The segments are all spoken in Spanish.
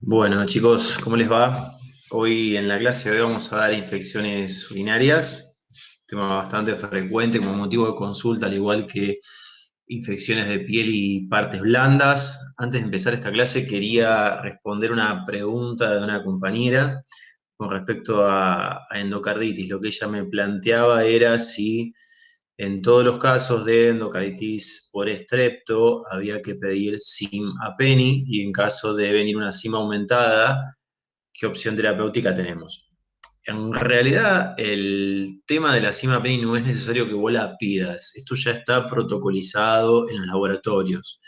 Bueno, chicos, ¿cómo les va? Hoy en la clase de hoy vamos a dar infecciones urinarias, tema bastante frecuente como motivo de consulta, al igual que infecciones de piel y partes blandas. Antes de empezar esta clase quería responder una pregunta de una compañera con respecto a endocarditis. Lo que ella me planteaba era si en todos los casos de endocarditis por estrepto había que pedir SIM-APENI y en caso de venir una SIM aumentada, ¿qué opción terapéutica tenemos? En realidad, el tema de la SIM-APENI no es necesario que vos la pidas. Esto ya está protocolizado en los laboratorios.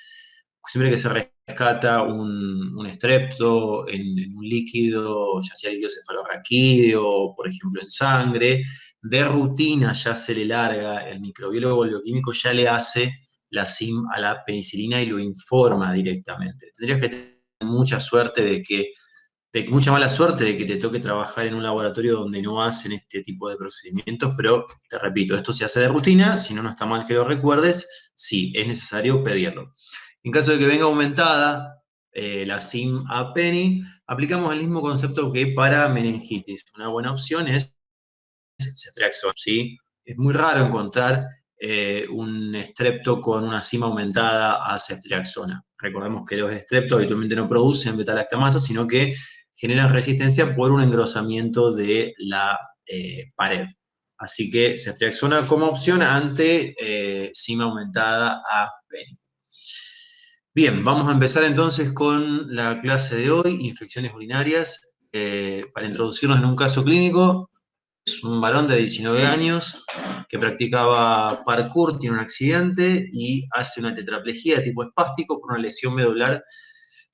Siempre que se rescata un estrepto en un líquido, ya sea líquido cefalorraquídeo o, por ejemplo, en sangre, de rutina ya se le larga, el microbiólogo bioquímico ya le hace la SIM a la penicilina y lo informa directamente. Tendrías que tener mucha suerte mucha mala suerte de que te toque trabajar en un laboratorio donde no hacen este tipo de procedimientos, pero te repito, esto se hace de rutina, si no, no está mal que lo recuerdes, sí, es necesario pedirlo. En caso de que venga aumentada la SIM a Penny, aplicamos el mismo concepto que para meningitis. Una buena opción es ceftriaxona, ¿sí? Es muy raro encontrar un estrepto con una SIM aumentada a ceftriaxona. Recordemos que los estreptos habitualmente no producen beta-lactamasa, sino que generan resistencia por un engrosamiento de la pared. Así que ceftriaxona como opción ante SIM aumentada a PENI. Bien, vamos a empezar entonces con la clase de hoy, infecciones urinarias. Para introducirnos en un caso clínico, es un varón de 19 años que practicaba parkour, tiene un accidente y hace una tetraplegia de tipo espástico por una lesión medular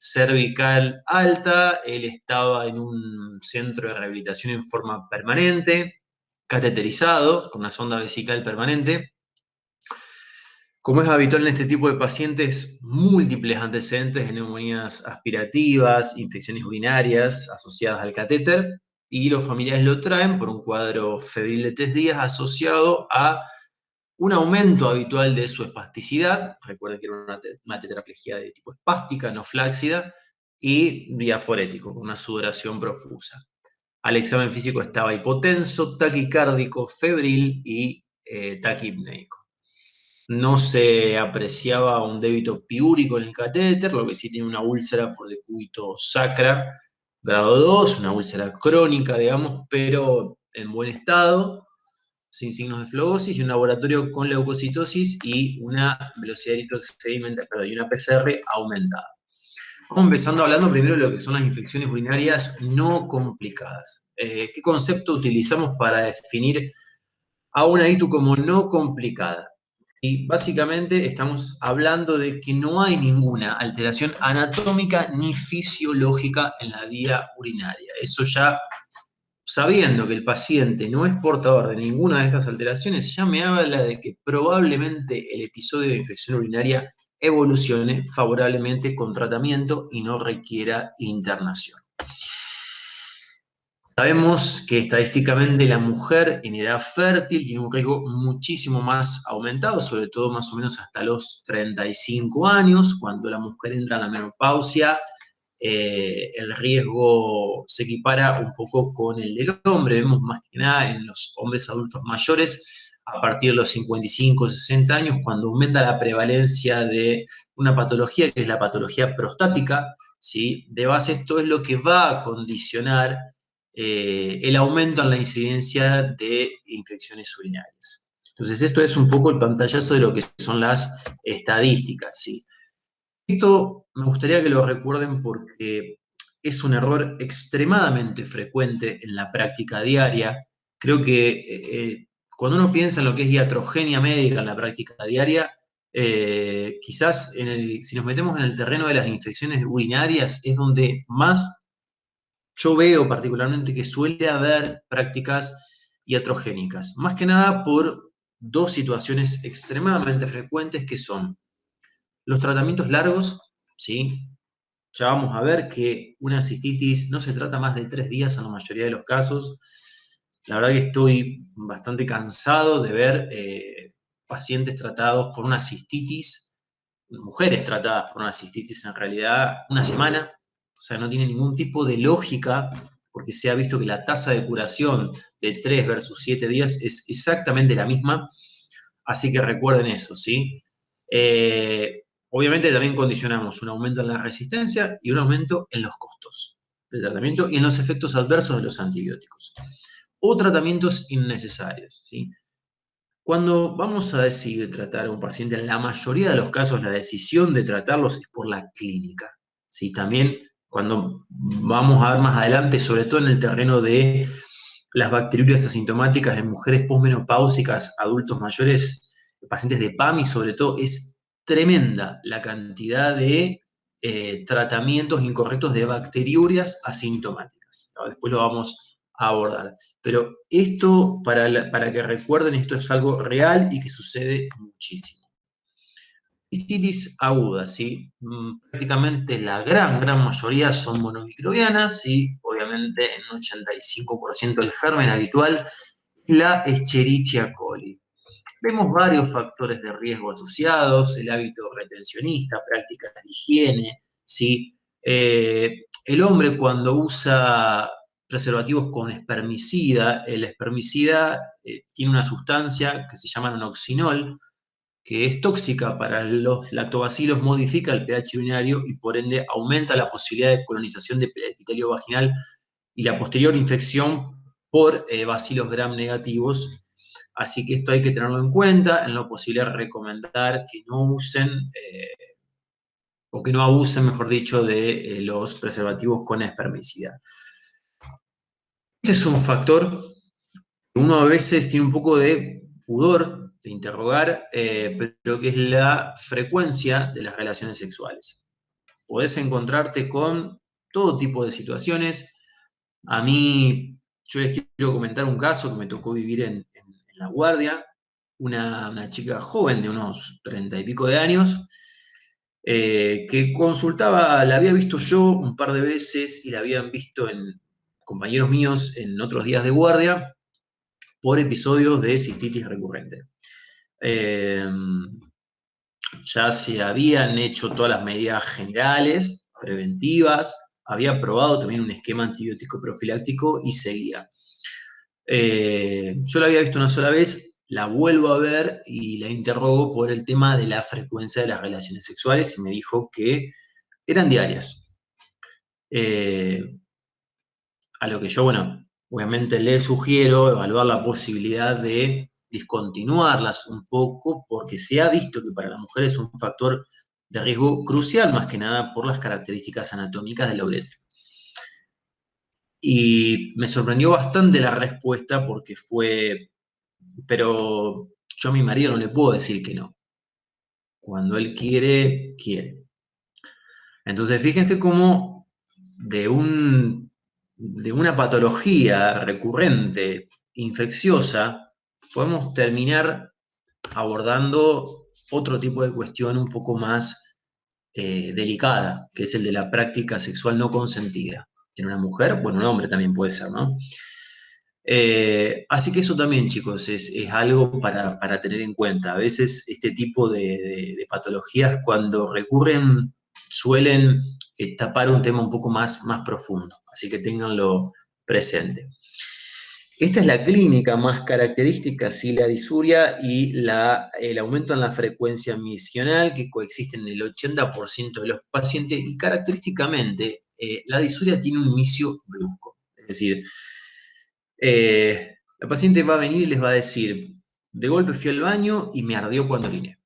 cervical alta. Él estaba en un centro de rehabilitación en forma permanente, cateterizado, con una sonda vesical permanente. Como es habitual en este tipo de pacientes, múltiples antecedentes de neumonías aspirativas, infecciones urinarias asociadas al catéter, y los familiares lo traen por un cuadro febril de 3 días asociado a un aumento habitual de su espasticidad. Recuerden que era una tetraplegia de tipo espástica, no flácida, y diaforético, con una sudoración profusa. Al examen físico estaba hipotenso, taquicárdico, febril y taquipneico. No se apreciaba un débito piúrico en el catéter, lo que sí tiene una úlcera por decúbito sacra, grado 2, una úlcera crónica, digamos, pero en buen estado, sin signos de flebosis, y un laboratorio con leucocitosis y una velocidad de eritrosedimentaria, perdón, y una PCR aumentada. Vamos empezando hablando primero de lo que son las infecciones urinarias no complicadas. ¿Qué concepto utilizamos para definir a una ITU como no complicada? Y básicamente estamos hablando de que no hay ninguna alteración anatómica ni fisiológica en la vía urinaria. Eso ya, sabiendo que el paciente no es portador de ninguna de estas alteraciones, ya me habla de que probablemente el episodio de infección urinaria evolucione favorablemente con tratamiento y no requiera internación. Sabemos que estadísticamente la mujer en edad fértil tiene un riesgo muchísimo más aumentado, sobre todo más o menos hasta los 35 años. Cuando la mujer entra en la menopausia, el riesgo se equipara un poco con el del hombre. Vemos más que nada en los hombres adultos mayores a partir de los 55 o 60 años, cuando aumenta la prevalencia de una patología que es la patología prostática, ¿sí? De base, esto es lo que va a condicionar el aumento en la incidencia de infecciones urinarias. Entonces, esto es un poco el pantallazo de lo que son las estadísticas, ¿sí? Esto me gustaría que lo recuerden porque es un error extremadamente frecuente en la práctica diaria. Creo que cuando uno piensa en lo que es iatrogenia médica en la práctica diaria, quizás si nos metemos en el terreno de las infecciones urinarias es donde más yo veo particularmente que suele haber prácticas iatrogénicas, más que nada por dos situaciones extremadamente frecuentes que son los tratamientos largos, ¿sí? Ya vamos a ver que una cistitis no se trata más de 3 días en la mayoría de los casos. La verdad que estoy bastante cansado de ver pacientes tratados por una cistitis, mujeres tratadas por una cistitis en realidad una semana, O sea, no tiene ningún tipo de lógica porque se ha visto que la tasa de curación de 3 versus 7 días es exactamente la misma, así que recuerden eso, ¿sí? Obviamente también condicionamos un aumento en la resistencia y un aumento en los costos del tratamiento y en los efectos adversos de los antibióticos. O tratamientos innecesarios, ¿sí? Cuando vamos a decidir tratar a un paciente, en la mayoría de los casos la decisión de tratarlos es por la clínica, ¿sí? También cuando vamos a ver más adelante, sobre todo en el terreno de las bacteriurias asintomáticas en mujeres posmenopáusicas, adultos mayores, pacientes de PAMI sobre todo, es tremenda la cantidad de tratamientos incorrectos de bacteriurias asintomáticas, ¿no? Después lo vamos a abordar. Pero esto, para que recuerden, esto es algo real y que sucede muchísimo. Cistitis aguda, ¿sí? Prácticamente la gran mayoría son monomicrobianas y obviamente en un 85% del germen habitual, la Escherichia coli. Vemos varios factores de riesgo asociados, el hábito retencionista, prácticas de higiene, ¿sí? El hombre cuando usa preservativos con espermicida, el espermicida tiene una sustancia que se llama nonoxinol, que es tóxica para los lactobacilos, modifica el pH urinario y por ende aumenta la posibilidad de colonización de epitelio vaginal y la posterior infección por bacilos gram negativos. Así que esto hay que tenerlo en cuenta, en lo posible recomendar que no usen o que no abusen, mejor dicho, de los preservativos con espermicida. Este es un factor que uno a veces tiene un poco de pudor de interrogar, pero que es la frecuencia de las relaciones sexuales. Podés encontrarte con todo tipo de situaciones. A mí, yo les quiero comentar un caso que me tocó vivir en La Guardia, una chica joven de unos 30 y pico de años, que consultaba, la había visto yo un par de veces y la habían visto en compañeros míos en otros días de guardia por episodios de cistitis recurrente. Eh, ya se habían hecho todas las medidas generales, preventivas, había probado también un esquema antibiótico profiláctico y seguía. Yo la había visto una sola vez, la vuelvo a ver y la interrogo por el tema de la frecuencia de las relaciones sexuales y me dijo que eran diarias. A lo que yo, bueno, obviamente le sugiero evaluar la posibilidad de discontinuarlas un poco porque se ha visto que para la mujer es un factor de riesgo crucial, más que nada por las características anatómicas de la uretra. Y me sorprendió bastante la respuesta porque fue, pero yo a mi marido no le puedo decir que no. Cuando él quiere, quiere. Entonces, fíjense cómo de, de una patología recurrente, infecciosa, podemos terminar abordando otro tipo de cuestión un poco más delicada, que es el de la práctica sexual no consentida. En una mujer, bueno, un hombre también puede ser, ¿no? Así que eso también, chicos, es algo para tener en cuenta. A veces este tipo de patologías, cuando recurren, suelen tapar un tema un poco más profundo. Así que ténganlo presente. Esta es la clínica más característica, sí, la disuria y el aumento en la frecuencia misional que coexisten en el 80% de los pacientes y característicamente la disuria tiene un inicio brusco. Es decir, la paciente va a venir y les va a decir, de golpe fui al baño y me ardió cuando oriné.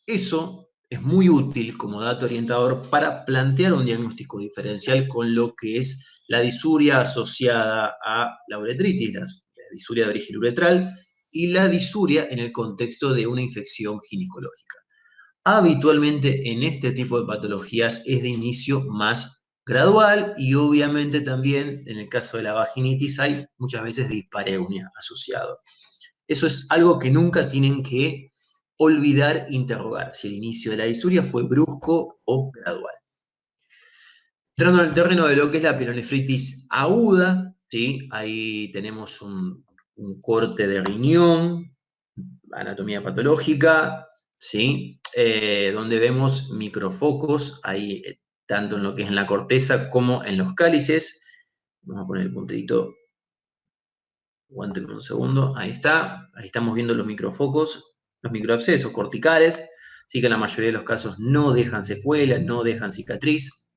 Eso es muy útil como dato orientador para plantear un diagnóstico diferencial con lo que es la disuria asociada a la uretritis, la disuria de origen uretral, y la disuria en el contexto de una infección ginecológica. Habitualmente en este tipo de patologías es de inicio más gradual y obviamente también en el caso de la vaginitis hay muchas veces dispareunia asociado. Eso es algo que nunca tienen que olvidar interrogar, si el inicio de la disuria fue brusco o gradual. Entrando en el terreno de lo que es la pielonefritis aguda, ¿sí? Ahí tenemos un corte de riñón, anatomía patológica, ¿sí? Donde vemos microfocos, ahí tanto en lo que es en la corteza como en los cálices. Vamos a poner el punterito. Aguántenme un segundo. Ahí está. Ahí estamos viendo los microfocos, los microabscesos corticales. Así que en la mayoría de los casos no dejan secuela, no dejan cicatriz.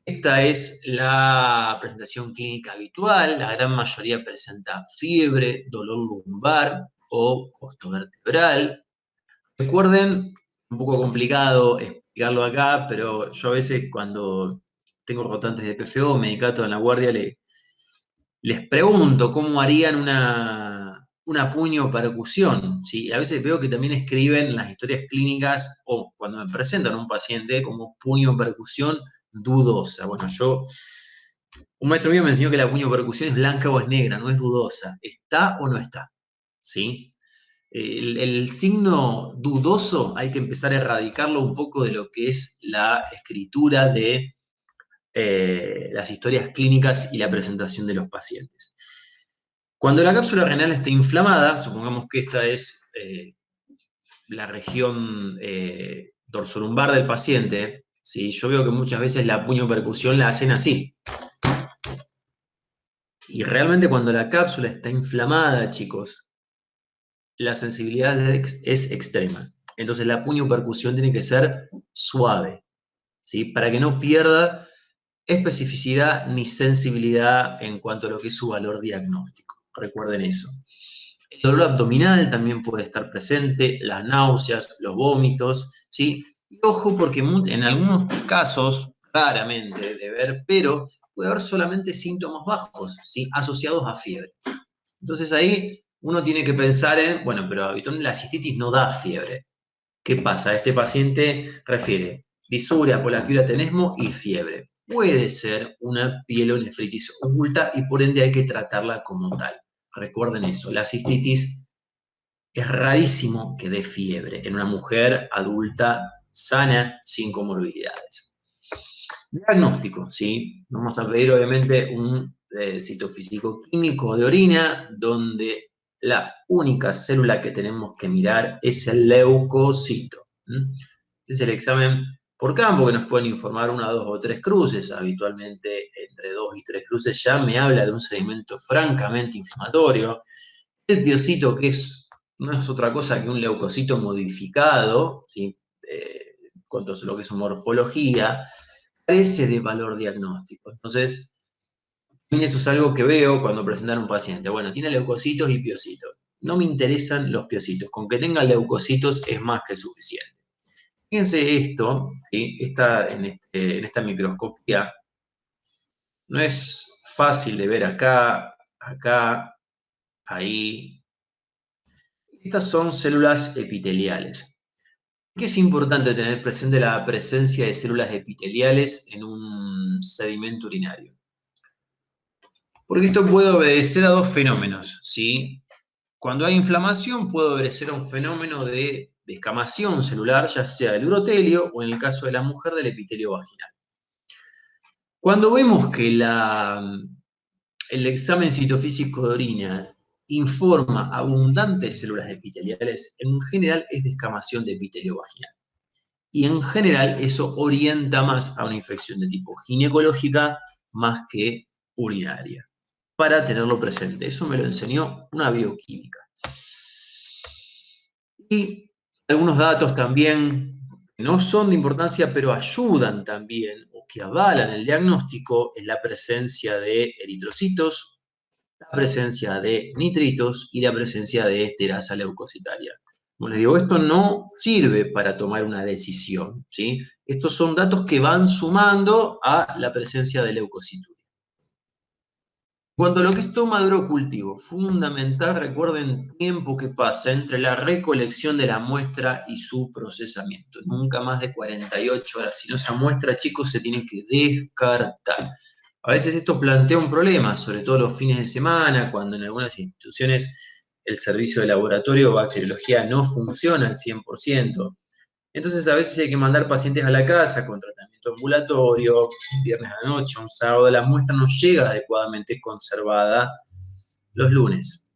Esta es la presentación clínica habitual. La gran mayoría presenta fiebre, dolor lumbar o costovertebral. Recuerden, un poco complicado explicarlo acá, pero yo a veces cuando tengo rotantes de PFO, medicato en la guardia, les pregunto cómo harían una puño percusión, ¿sí? A veces veo que también escriben las historias clínicas o cuando me presentan a un paciente como puño percusión dudosa. Bueno, un maestro mío me enseñó que la puño percusión es blanca o es negra, no es dudosa. ¿Está o no está? ¿Sí? El signo dudoso hay que empezar a erradicarlo un poco de lo que es la escritura de las historias clínicas y la presentación de los pacientes. Cuando la cápsula renal está inflamada, supongamos que esta es la región dorsolumbar del paciente, ¿sí? Yo veo que muchas veces la puño-percusión la hacen así. Y realmente cuando la cápsula está inflamada, chicos, la sensibilidad es extrema. Entonces la puño-percusión tiene que ser suave, ¿sí? Para que no pierda especificidad ni sensibilidad en cuanto a lo que es su valor diagnóstico. Recuerden eso. El dolor abdominal también puede estar presente, las náuseas, los vómitos, ¿sí? Y ojo porque en algunos casos, raramente de ver, pero puede haber solamente síntomas bajos, ¿sí? Asociados a fiebre. Entonces ahí uno tiene que pensar en, bueno, pero habitualmente la cistitis no da fiebre. ¿Qué pasa? Este paciente refiere disuria, polaquiuria, tenesmo y fiebre. Puede ser una pielonefritis oculta y por ende hay que tratarla como tal. Recuerden eso, la cistitis es rarísimo que dé fiebre en una mujer adulta sana sin comorbilidades. Diagnóstico, ¿sí? Vamos a pedir obviamente un citofísico químico de orina donde la única célula que tenemos que mirar es el leucocito. Es el examen por campo que nos pueden informar una, dos o tres cruces. Habitualmente entre dos y tres cruces ya me habla de un sedimento francamente inflamatorio. El piocito, no es otra cosa que un leucocito modificado, ¿sí? Cuanto a lo que es su morfología, carece de valor diagnóstico. Entonces, eso es algo que veo cuando presentan a un paciente. Bueno, tiene leucocitos y piocitos. No me interesan los piocitos. Con que tenga leucocitos es más que suficiente. Fíjense esto, ¿sí? En esta microscopía, no es fácil de ver acá, acá, ahí. Estas son células epiteliales. ¿Por qué es importante tener presente la presencia de células epiteliales en un sedimento urinario? Porque esto puede obedecer a dos fenómenos, ¿sí? Cuando hay inflamación puede obedecer a un fenómeno de descamación celular, ya sea del urotelio o en el caso de la mujer del epitelio vaginal. Cuando vemos que el examen citofísico de orina informa abundantes células epiteliales, en general es descamación de epitelio vaginal. Y en general eso orienta más a una infección de tipo ginecológica más que urinaria. Para tenerlo presente, eso me lo enseñó una bioquímica. Y algunos datos también que no son de importancia, pero ayudan también o que avalan el diagnóstico, es la presencia de eritrocitos, la presencia de nitritos y la presencia de esterasa leucocitaria. Como les digo, esto no sirve para tomar una decisión, ¿sí? Estos son datos que van sumando a la presencia de leucocituria. Cuando lo que es toma de cultivo, fundamental, recuerden tiempo que pasa entre la recolección de la muestra y su procesamiento. Nunca más de 48 horas. Si no se muestra, chicos, se tiene que descartar. A veces esto plantea un problema, sobre todo los fines de semana, cuando en algunas instituciones el servicio de laboratorio o bacteriología no funciona al 100%. Entonces a veces hay que mandar pacientes a la casa con tratamiento ambulatorio, un viernes a la noche, un sábado, la muestra no llega adecuadamente conservada los lunes.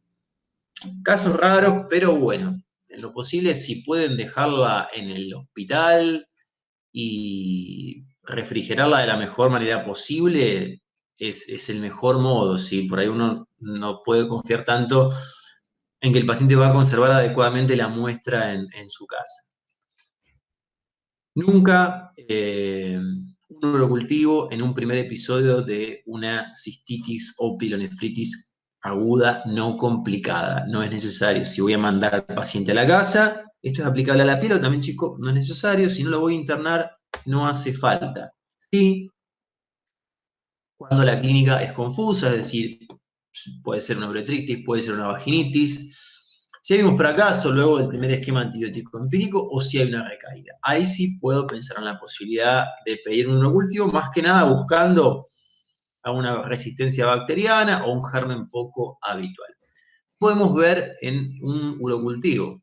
Casos raros, pero bueno, en lo posible si pueden dejarla en el hospital y refrigerarla de la mejor manera posible es el mejor modo, ¿sí? Por ahí uno no puede confiar tanto en que el paciente va a conservar adecuadamente la muestra en su casa. Nunca un urocultivo en un primer episodio de una cistitis o pilonefritis aguda no complicada. No es necesario. Si voy a mandar al paciente a la casa, esto es aplicable a la piel o también, chico, no es necesario. Si no lo voy a internar, no hace falta. Y cuando la clínica es confusa, es decir, puede ser una uretritis, puede ser una vaginitis, si hay un fracaso luego del primer esquema antibiótico empírico o si hay una recaída. Ahí sí puedo pensar en la posibilidad de pedir un urocultivo, más que nada buscando a una resistencia bacteriana o un germen poco habitual. Podemos ver en un urocultivo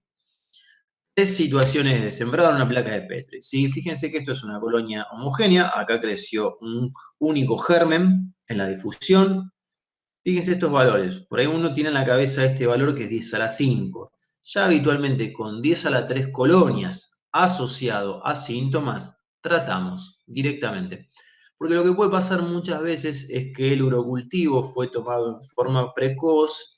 tres situaciones de sembrado en una placa de Petri. ¿Sí? Fíjense que esto es una colonia homogénea, acá creció un único germen en la difusión. Fíjense estos valores. Por ahí uno tiene en la cabeza este valor que es 10 a la 5. Ya habitualmente con 10 a la 3 colonias asociado a síntomas, tratamos directamente. Porque lo que puede pasar muchas veces es que el urocultivo fue tomado en forma precoz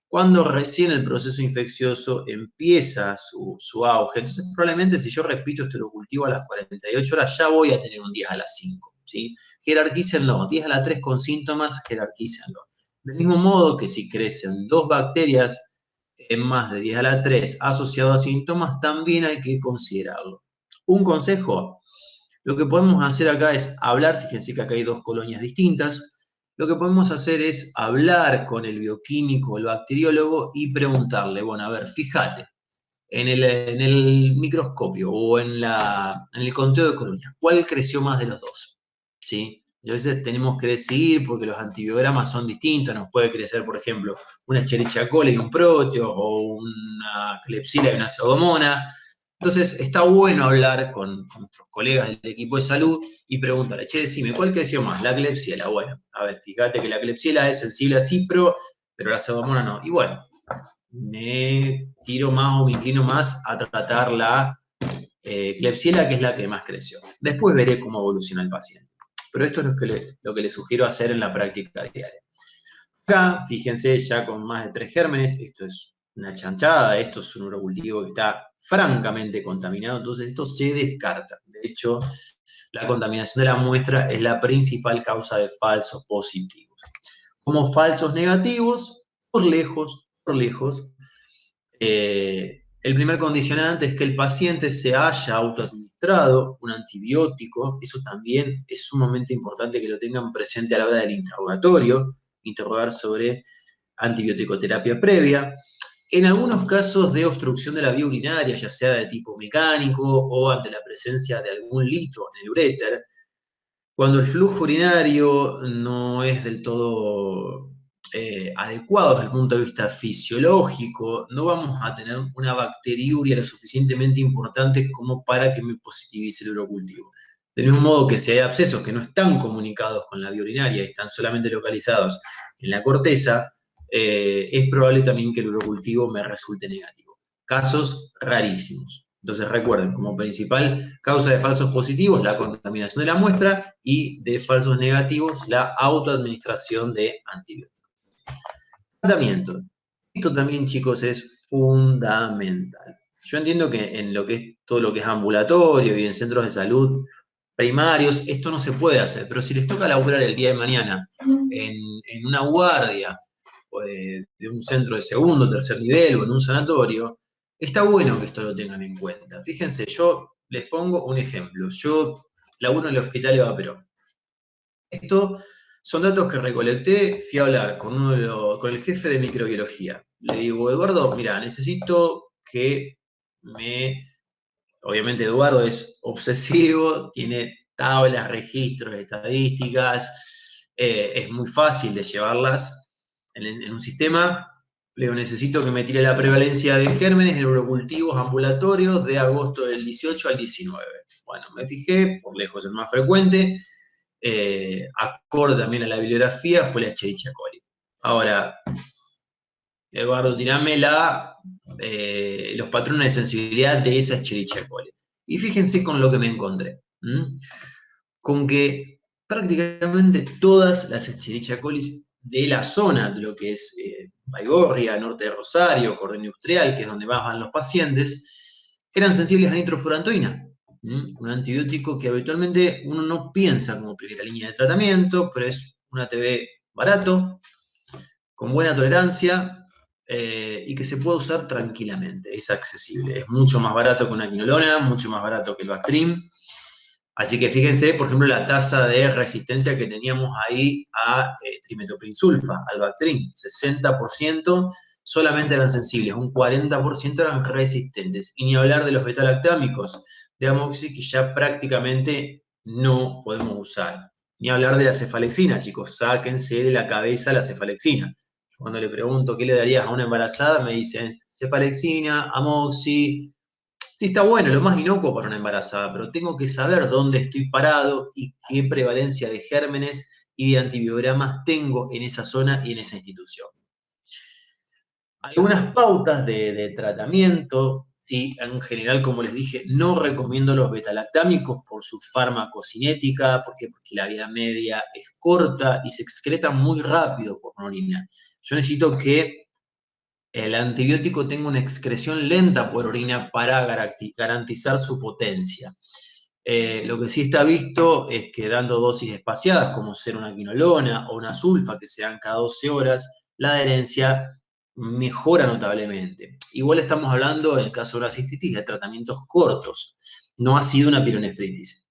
cuando recién el proceso infeccioso empieza su auge. Entonces, probablemente si yo repito este urocultivo a las 48 horas, ya voy a tener un 10 a la 5. ¿Sí? Jerarquícenlo. 10 a la 3 con síntomas, jerarquícenlo. Del mismo modo que si crecen dos bacterias en más de 10 a la 3 asociado a síntomas, también hay que considerarlo. Un consejo, lo que podemos hacer acá es hablar, fíjense que acá hay dos colonias distintas, lo que podemos hacer es hablar con el bioquímico, el bacteriólogo y preguntarle, bueno, a ver, fíjate, en el microscopio o en el conteo de colonias, ¿cuál creció más de los dos? ¿Sí? Y a veces tenemos que decidir porque los antibiogramas son distintos, nos puede crecer, por ejemplo, una Escherichia coli y un proteo, o una Klebsiella y una Pseudomonas. Entonces, está bueno hablar con nuestros colegas del equipo de salud y preguntarle, che, decime, ¿cuál creció más? La Klebsiella. Bueno, a ver, fíjate que la Klebsiella es sensible a cipro, pero la Pseudomonas no. Y bueno, me tiro más o me inclino más a tratar la Klebsiella, que es la que más creció. Después veré cómo evoluciona el paciente. Pero esto es lo que le sugiero hacer en la práctica diaria. Acá, fíjense, ya con más de 3 gérmenes, esto es una chanchada, esto es un urocultivo que está francamente contaminado, entonces esto se descarta. De hecho, la contaminación de la muestra es la principal causa de falsos positivos. Como falsos negativos, por lejos, el primer condicionante es que el paciente se haya autoadministrado un antibiótico. Eso también es sumamente importante que lo tengan presente a la hora del interrogatorio, interrogar sobre antibiótico-terapia previa. En algunos casos de obstrucción de la vía urinaria, ya sea de tipo mecánico o ante la presencia de algún lito en el uréter, cuando el flujo urinario no es del todo adecuado desde el punto de vista fisiológico, no vamos a tener una bacteriuria lo suficientemente importante como para que me positivice el urocultivo. Del mismo modo que si hay abscesos que no están comunicados con la vía urinaria y están solamente localizados en la corteza, es probable también que el urocultivo me resulte negativo. Casos rarísimos. Entonces recuerden, como principal causa de falsos positivos, la contaminación de la muestra y de falsos negativos, la autoadministración de antibióticos. Tratamiento. Esto también, chicos, es fundamental. Yo entiendo que en lo que es todo lo que es ambulatorio y en centros de salud primarios, esto no se puede hacer, pero si les toca laburar el día de mañana en una guardia o de un centro de segundo, tercer nivel o en un sanatorio, está bueno que esto lo tengan en cuenta. Fíjense, yo les pongo un ejemplo. Yo laburo en el hospital Eva Perón. Esto son datos que recolecté, fui a hablar con el jefe de microbiología. Le digo, Eduardo, mira, necesito que obviamente Eduardo es obsesivo, tiene tablas, registros, estadísticas, es muy fácil de llevarlas en un sistema. Le digo, necesito que me tire la prevalencia de gérmenes en urocultivos ambulatorios de agosto del 18 al 19. Bueno, me fijé, por lejos el más frecuente, acorde también a la bibliografía, fue la Escherichia coli. Ahora, Eduardo, tirame los patrones de sensibilidad de esa Escherichia coli. Y fíjense con lo que me encontré. con que prácticamente todas las Escherichia coli de la zona, de lo que es Baigorria, norte de Rosario, Cordón Industrial, que es donde más van los pacientes, eran sensibles a nitrofurantoína, un antibiótico que habitualmente uno no piensa como primera línea de tratamiento, pero es un ATB barato, con buena tolerancia y que se puede usar tranquilamente, es accesible, es mucho más barato que una quinolona, mucho más barato que el Bactrim. Así que fíjense, por ejemplo, la tasa de resistencia que teníamos ahí a trimetoprim-sulfa, al Bactrim, 60% solamente eran sensibles, un 40% eran resistentes. Y ni hablar de los betalactámicos de amoxi, que ya prácticamente no podemos usar. Ni hablar de la cefalexina, chicos, sáquense de la cabeza la cefalexina. Cuando le pregunto qué le darías a una embarazada, me dicen cefalexina, amoxi. Sí, está bueno, lo más inocuo para una embarazada, pero tengo que saber dónde estoy parado y qué prevalencia de gérmenes y de antibiogramas tengo en esa zona y en esa institución. Algunas pautas de tratamiento, sí, en general, como les dije, no recomiendo los betalactámicos por su farmacocinética, porque la vida media es corta y se excretan muy rápido por la orina. Yo necesito que el antibiótico tenga una excreción lenta por orina para garantizar su potencia. Lo que sí está visto es que dando dosis espaciadas, como ser una quinolona o una sulfa, que se dan cada 12 horas, la adherencia mejora notablemente. Igual estamos hablando, en el caso de la cistitis, de tratamientos cortos. No ha sido una pielonefritis.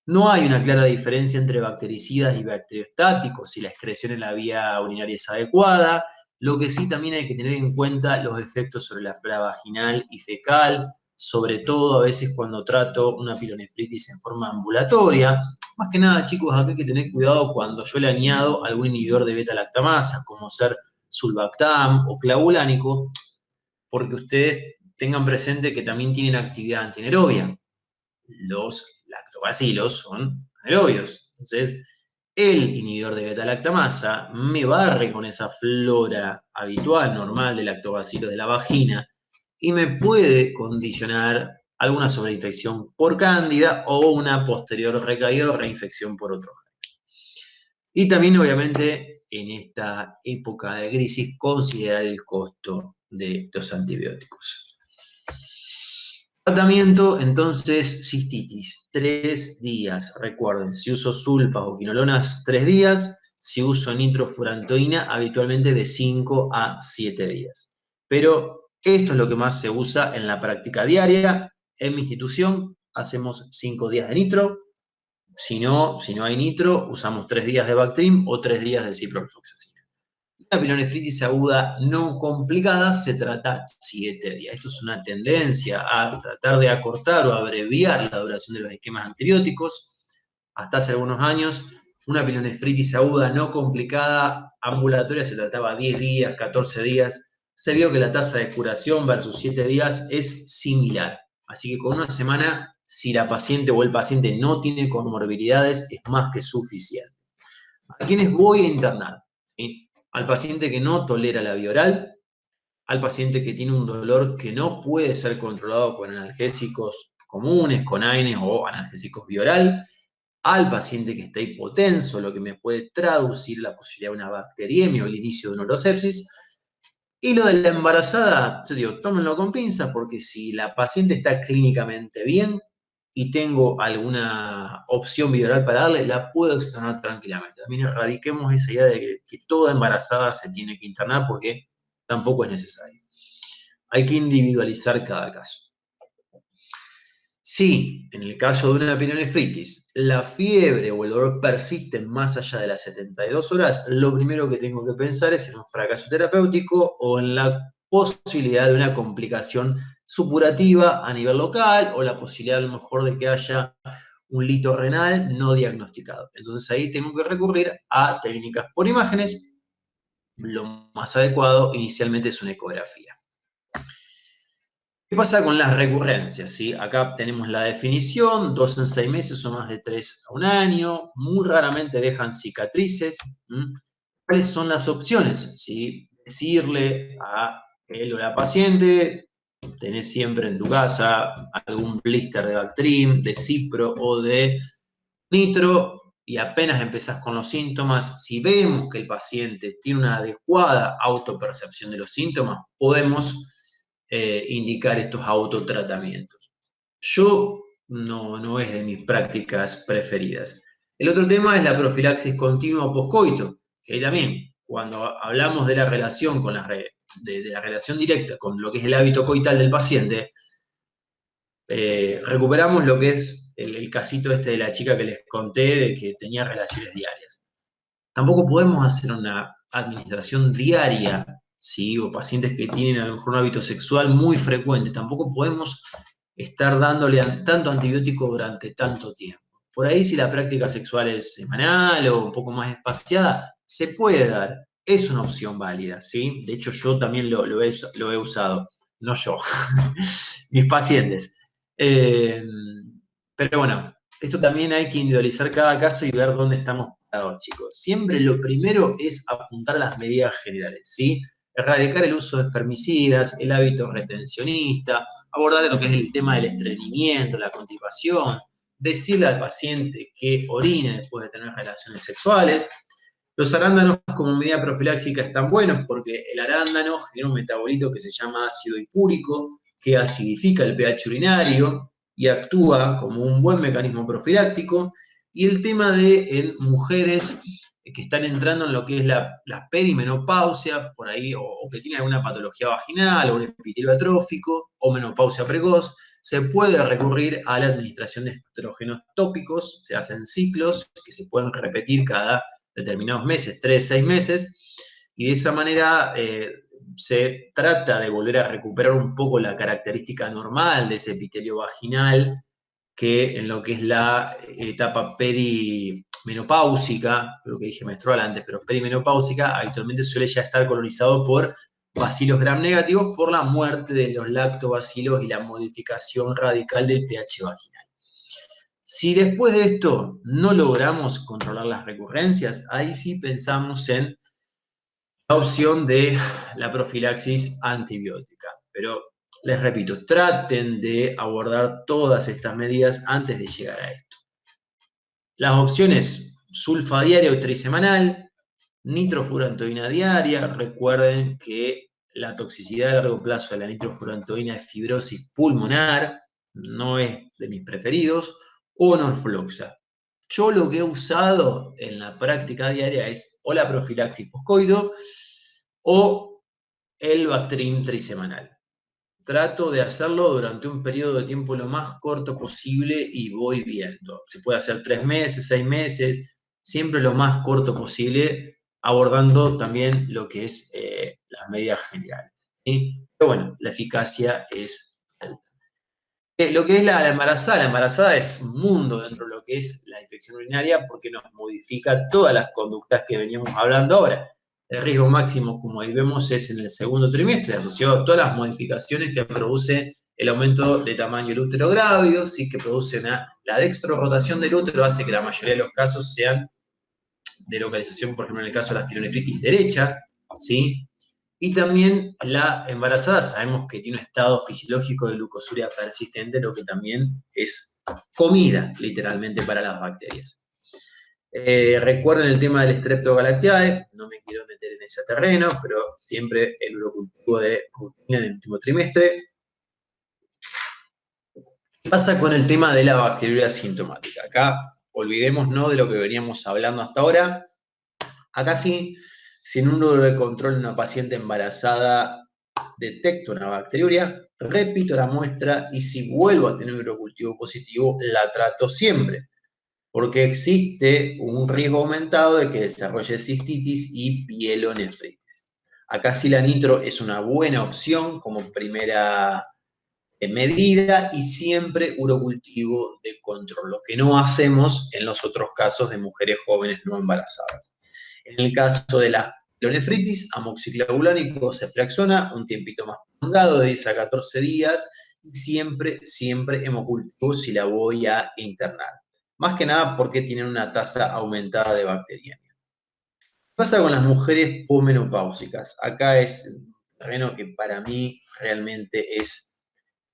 No hay una clara diferencia entre bactericidas y bacteriostáticos si la excreción en la vía urinaria es adecuada. Lo que sí también hay que tener en cuenta los efectos sobre la flora vaginal y fecal, sobre todo a veces cuando trato una pielonefritis en forma ambulatoria. Más que nada, chicos, acá hay que tener cuidado cuando yo le añado algún inhibidor de beta-lactamasa, como ser sulbactam o clavulánico, porque ustedes tengan presente que también tienen actividad antienaerobia. Los lactobacilos son anaerobios. Entonces, el inhibidor de beta-lactamasa me barre con esa flora habitual, normal de lactobacilos de la vagina y me puede condicionar alguna sobreinfección por cándida o una posterior recaída o reinfección por otro. Y también, obviamente, en esta época de crisis, considerar el costo de los antibióticos. Tratamiento, entonces, cistitis, 3 días. Recuerden, si uso sulfas o quinolonas, 3 días. Si uso nitrofurantoína, habitualmente de 5 a 7 días. Pero esto es lo que más se usa en la práctica diaria. En mi institución hacemos 5 días de nitro. Si no hay nitro, usamos 3 días de Bactrim o 3 días de ciprofloxacina. La pielonefritis aguda no complicada se trata 7 días. Esto es una tendencia a tratar de acortar o abreviar la duración de los esquemas antibióticos. Hasta hace algunos años, una pielonefritis aguda no complicada ambulatoria se trataba 10 días, 14 días. Se vio que la tasa de curación versus 7 días es similar. Así que con una semana, si la paciente o el paciente no tiene comorbilidades, es más que suficiente. ¿A quiénes voy a internar? ¿Sí? Al paciente que no tolera la vía oral, al paciente que tiene un dolor que no puede ser controlado con analgésicos comunes, con AINES o analgésicos vía oral, al paciente que está hipotenso, lo que me puede traducir la posibilidad de una bacteriemia o el inicio de una urosepsis. Y lo de la embarazada, yo digo, tómenlo con pinzas porque si la paciente está clínicamente bien y tengo alguna opción bioral para darle, la puedo externar tranquilamente. También erradiquemos esa idea de que toda embarazada se tiene que internar porque tampoco es necesario. Hay que individualizar cada caso. Si, en el caso de una pielonefritis, la fiebre o el dolor persisten más allá de las 72 horas, lo primero que tengo que pensar es en un fracaso terapéutico o en la posibilidad de una complicación supurativa a nivel local o la posibilidad a lo mejor de que haya un lito renal no diagnosticado. Entonces ahí tengo que recurrir a técnicas por imágenes. Lo más adecuado inicialmente es una ecografía. ¿Qué pasa con las recurrencias? ¿Sí? Acá tenemos la definición, 2 en 6 meses o más de 3 a un año, muy raramente dejan cicatrices. ¿Cuáles son las opciones? ¿Sí? Decirle a él o la paciente, tenés siempre en tu casa algún blister de Bactrim, de Cipro o de Nitro, y apenas empezás con los síntomas, si vemos que el paciente tiene una adecuada autopercepción de los síntomas, podemos indicar estos autotratamientos. Yo no es de mis prácticas preferidas. El otro tema es la profilaxis continua poscoito, que ahí también, cuando hablamos de la relación con de la relación directa con lo que es el hábito coital del paciente, recuperamos lo que es el casito este de la chica que les conté de que tenía relaciones diarias. Tampoco podemos hacer una administración diaria, ¿sí? O pacientes que tienen a lo mejor un hábito sexual muy frecuente, tampoco podemos estar dándole tanto antibiótico durante tanto tiempo. Por ahí si la práctica sexual es semanal o un poco más espaciada, se puede dar, es una opción válida, ¿sí? De hecho yo también lo he usado, no yo, mis pacientes. Eh, pero bueno, esto también hay que individualizar cada caso y ver dónde estamos parados, chicos. Siempre lo primero es apuntar a las medidas generales, ¿sí? Erradicar el uso de espermicidas, el hábito retencionista, abordar lo que es el tema del estreñimiento, la constipación, decirle al paciente que orine después de tener relaciones sexuales. Los arándanos como medida profiláctica están buenos porque el arándano genera un metabolito que se llama ácido hipúrico, que acidifica el pH urinario y actúa como un buen mecanismo profiláctico. Y el tema de en mujeres que están entrando en lo que es la perimenopausia, por ahí, o que tienen alguna patología vaginal, o un epitelio atrófico, o menopausia precoz, se puede recurrir a la administración de estrógenos tópicos, se hacen ciclos que se pueden repetir cada determinados meses, 3, 6 meses, y de esa manera se trata de volver a recuperar un poco la característica normal de ese epitelio vaginal que en lo que es la etapa perimenopáusica, creo que dije menstrual antes, pero perimenopáusica, habitualmente suele ya estar colonizado por bacilos gram negativos por la muerte de los lactobacilos y la modificación radical del pH vaginal. Si después de esto no logramos controlar las recurrencias, ahí sí pensamos en la opción de la profilaxis antibiótica. Pero les repito, traten de abordar todas estas medidas antes de llegar a esto. Las opciones sulfa diaria o trisemanal, nitrofurantoína diaria. Recuerden que la toxicidad a largo plazo de la nitrofurantoína es fibrosis pulmonar, no es de mis preferidos, o norfloxa. Yo lo que he usado en la práctica diaria es o la profilaxis poscoido o el Bactrim trisemanal. Trato de hacerlo durante un periodo de tiempo lo más corto posible y voy viendo. Se puede hacer 3 meses, 6 meses, siempre lo más corto posible, abordando también lo que es las medidas generales, ¿sí? Pero bueno, la eficacia es alta. Lo que es la embarazada es un mundo dentro de lo que es la infección urinaria porque nos modifica todas las conductas que veníamos hablando ahora. El riesgo máximo, como ahí vemos, es en el segundo trimestre, asociado a todas las modificaciones que produce el aumento de tamaño del útero grávido, ¿sí? Que produce la dextrorotación del útero, hace que la mayoría de los casos sean de localización, por ejemplo, en el caso de la pielonefritis derecha, ¿sí? Y también la embarazada sabemos que tiene un estado fisiológico de glucosuria persistente, lo que también es comida, literalmente, para las bacterias. Recuerden el tema del Streptogalactiae, no me quiero meter en ese terreno, pero siempre el urocultivo de rutina en el último trimestre. ¿Qué pasa con el tema de la bacteriuria asintomática? Acá olvidémonos de lo que veníamos hablando hasta ahora. Acá sí, si en un número de control en una paciente embarazada detecto una bacteriuria, repito la muestra y si vuelvo a tener un urocultivo positivo, la trato siempre, porque existe un riesgo aumentado de que desarrolle cistitis y pielonefritis. Acá sí la nitro es una buena opción como primera medida y siempre urocultivo de control, lo que no hacemos en los otros casos de mujeres jóvenes no embarazadas. En el caso de la pielonefritis, amoxiclavulánico, ceftriaxona, un tiempito más prolongado, de 10 a 14 días, y siempre hemocultivo si la voy a internar. Más que nada porque tienen una tasa aumentada de bacteriemia. ¿Qué pasa con las mujeres pomenopáusicas? Acá es un terreno que para mí realmente es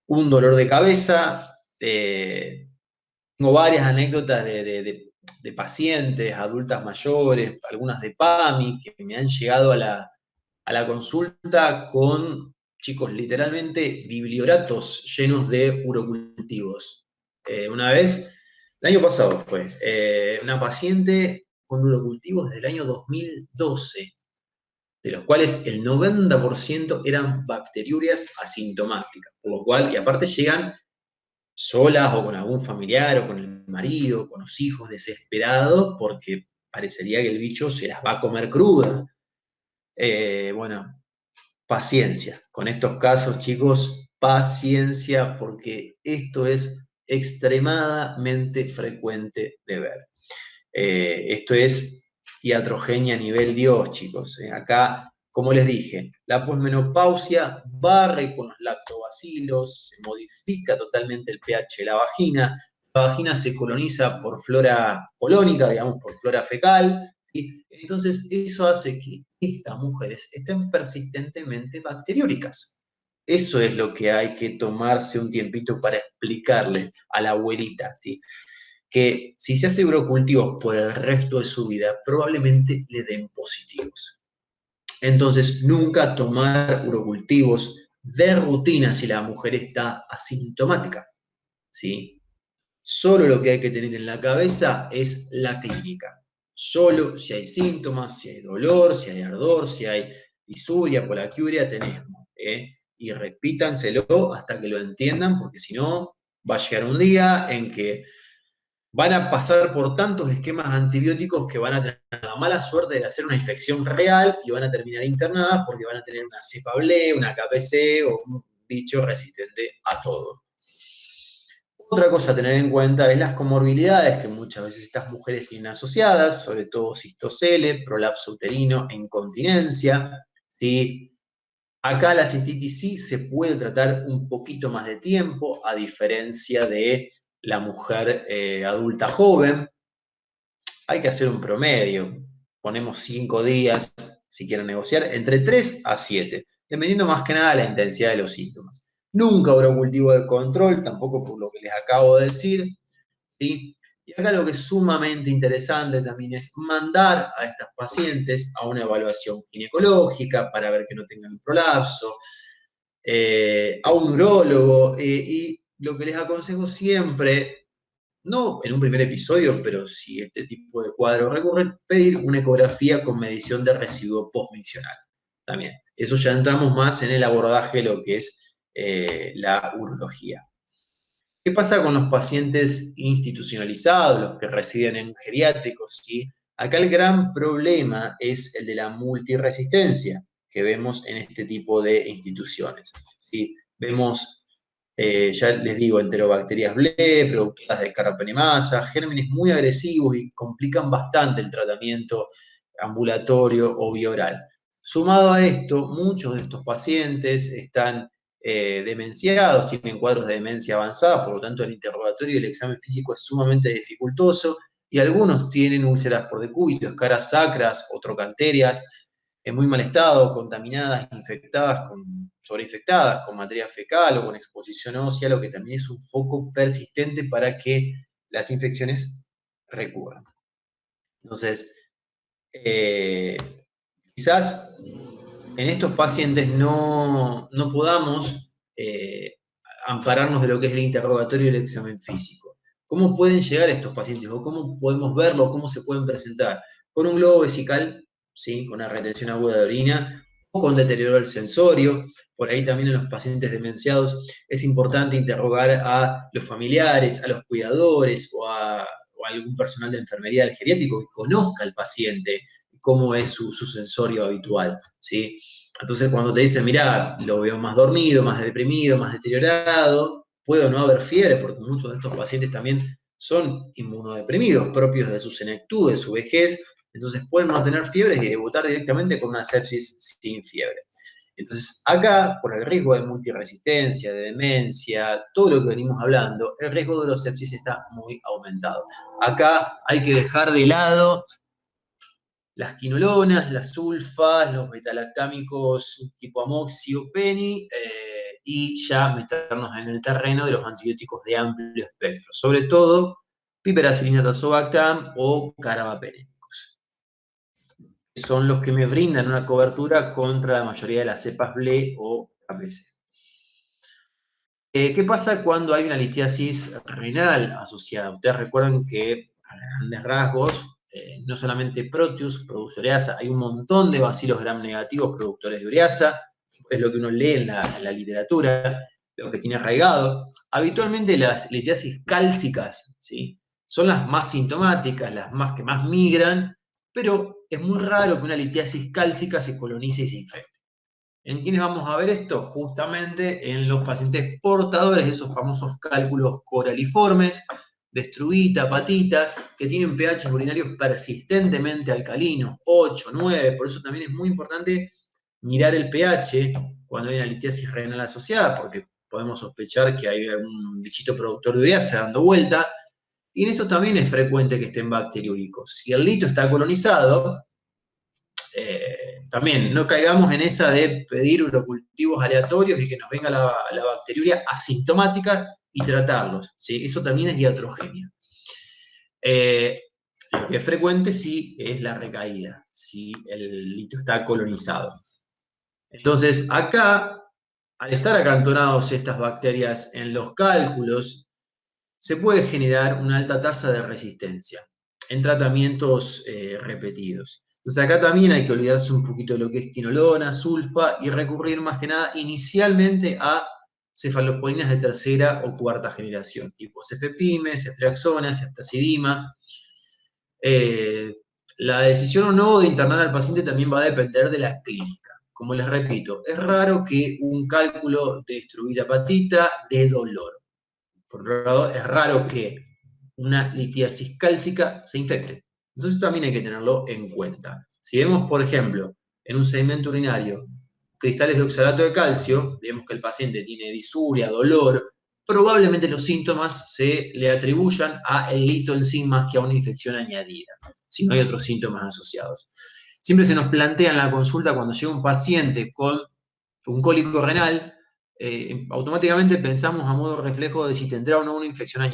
un dolor de cabeza. Tengo varias anécdotas de pacientes, adultas mayores, algunas de PAMI, que me han llegado a la consulta con, chicos, literalmente biblioratos llenos de urocultivos. Una vez, el año pasado fue, una paciente con urocultivos desde el año 2012, de los cuales el 90% eran bacteriurias asintomáticas, por lo cual, y aparte llegan solas o con algún familiar o con el marido, con los hijos desesperados porque parecería que el bicho se las va a comer cruda. Bueno, paciencia. Con estos casos, chicos, paciencia porque esto es extremadamente frecuente de ver. Esto es iatrogenia a nivel Dios, chicos. Acá, como les dije, la posmenopausia barre con los lactobacilos, se modifica totalmente el pH de la vagina. La vagina se coloniza por flora colónica, digamos, por flora fecal. Y entonces eso hace que estas mujeres estén persistentemente bacteriúricas. Eso es lo que hay que tomarse un tiempito para explicarle a la abuelita, ¿sí? Que si se hace urocultivos por el resto de su vida, probablemente le den positivos. Entonces, nunca tomar urocultivos de rutina si la mujer está asintomática, ¿sí? Solo lo que hay que tener en la cabeza es la clínica. Solo si hay síntomas, si hay dolor, si hay ardor, si hay disuria, polaquiuria, tenemos. Y repítanselo hasta que lo entiendan, porque si no, va a llegar un día en que van a pasar por tantos esquemas antibióticos que van a tener la mala suerte de hacer una infección real y van a terminar internadas porque van a tener una cepa ble, una KPC o un bicho resistente a todo. Otra cosa a tener en cuenta es las comorbilidades que muchas veces estas mujeres tienen asociadas, sobre todo cistocele, prolapso uterino e incontinencia. ¿Sí? Acá la cistitis sí se puede tratar un poquito más de tiempo, a diferencia de la mujer adulta joven. Hay que hacer un promedio. Ponemos 5 días, si quieren negociar, entre 3 a 7, dependiendo más que nada de la intensidad de los síntomas. Nunca habrá cultivo de control, tampoco por lo que les acabo de decir, ¿sí? Y acá lo que es sumamente interesante también es mandar a estas pacientes a una evaluación ginecológica para ver que no tengan prolapso, a un urólogo, y lo que les aconsejo siempre, no en un primer episodio, pero si este tipo de cuadros recurren, pedir una ecografía con medición de residuo postmiccional. También. Eso ya entramos más en el abordaje de lo que es la urología. ¿Qué pasa con los pacientes institucionalizados, los que residen en geriátricos? ¿Sí? Acá el gran problema es el de la multiresistencia que vemos en este tipo de instituciones. ¿Sí? Vemos, ya les digo, enterobacterias ble, productoras de carrapenemasa, gérmenes muy agresivos y complican bastante el tratamiento ambulatorio o bioral. Sumado a esto, muchos de estos pacientes están demenciados, tienen cuadros de demencia avanzada, por lo tanto el interrogatorio y el examen físico es sumamente dificultoso, y algunos tienen úlceras por decúbito, escaras sacras o trocanterias en muy mal estado, contaminadas, infectadas, sobreinfectadas con materia fecal o con exposición ósea, lo que también es un foco persistente para que las infecciones recurran. Entonces, eh, quizás en estos pacientes no podamos ampararnos de lo que es el interrogatorio y el examen físico. ¿Cómo pueden llegar estos pacientes o cómo podemos verlo, cómo se pueden presentar? Con un globo vesical, ¿sí? Con una retención aguda de orina o con deterioro del sensorio. Por ahí también en los pacientes demenciados es importante interrogar a los familiares, a los cuidadores o a algún personal de enfermería del geriátrico que conozca al paciente, cómo es su sensorio habitual, ¿sí? Entonces, cuando te dicen, mirá, lo veo más dormido, más deprimido, más deteriorado, puedo no haber fiebre, porque muchos de estos pacientes también son inmunodeprimidos, propios de su senectud, de su vejez, entonces pueden no tener fiebres y debutar directamente con una sepsis sin fiebre. Entonces, acá, por el riesgo de multiresistencia, de demencia, todo lo que venimos hablando, el riesgo de los sepsis está muy aumentado. Acá hay que dejar de lado las quinolonas, las sulfas, los betalactámicos tipo amoxio, penny, y ya meternos en el terreno de los antibióticos de amplio espectro, sobre todo piperacillina tazobactam o carbapenémicos. Son los que me brindan una cobertura contra la mayoría de las cepas BLE o KPC. ¿Qué pasa cuando hay una litiasis renal asociada? Ustedes recuerdan que, a grandes rasgos, no solamente Proteus produce ureasa, hay un montón de bacilos gram negativos productores de ureasa, es lo que uno lee en la literatura, lo que tiene arraigado. Habitualmente las litiasis cálcicas, ¿sí?, son las más sintomáticas, las más que más migran, pero es muy raro que una litiasis cálcica se colonice y se infecte. ¿En quiénes vamos a ver esto? Justamente en los pacientes portadores de esos famosos cálculos coraliformes, de estruvita, hepatita, que tienen pH urinarios persistentemente alcalinos, 8, 9, por eso también es muy importante mirar el pH cuando hay una litiasis renal asociada, porque podemos sospechar que hay algún bichito productor de ureasa dando vuelta, y en esto también es frecuente que estén bacteriúricos. Si el lito está colonizado, también no caigamos en esa de pedir urocultivos aleatorios y que nos venga la bacteriuria asintomática y tratarlos, ¿sí? Eso también es iatrogenia. Lo que es frecuente sí es la recaída, si el lito está colonizado. Entonces, acá, al estar acantonados estas bacterias en los cálculos, se puede generar una alta tasa de resistencia en tratamientos repetidos. Entonces acá también hay que olvidarse un poquito de lo que es quinolona, sulfa y recurrir más que nada inicialmente a cefalosporinas de tercera o cuarta generación, tipo cefepime, ceftriaxona, ceftazidima. La decisión o no de internar al paciente también va a depender de la clínica. Como les repito, es raro que un cálculo de estruvita hepatita dé dolor. Por otro lado, es raro que una litiasis cálcica se infecte. Entonces también hay que tenerlo en cuenta. Si vemos, por ejemplo, en un sedimento urinario cristales de oxalato de calcio, vemos que el paciente tiene disuria, dolor, probablemente los síntomas se le atribuyan a el lito en sí más que a una infección añadida, si no hay otros síntomas asociados. Siempre se nos plantea en la consulta cuando llega un paciente con un cólico renal, automáticamente pensamos a modo reflejo de si tendrá o no una infección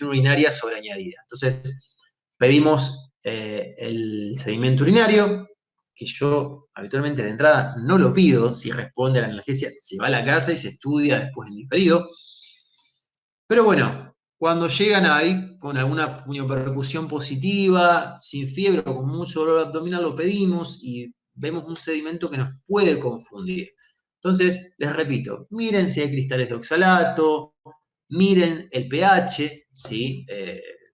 urinaria sobreañadida. Entonces, pedimos el sedimento urinario, que yo habitualmente de entrada no lo pido, si responde a la analgesia, se va a la casa y se estudia después en diferido. Pero bueno, cuando llegan ahí con alguna puniopercusión positiva, sin fiebre o con mucho dolor abdominal, lo pedimos y vemos un sedimento que nos puede confundir. Entonces, les repito, miren si hay cristales de oxalato, miren el pH, ¿sí?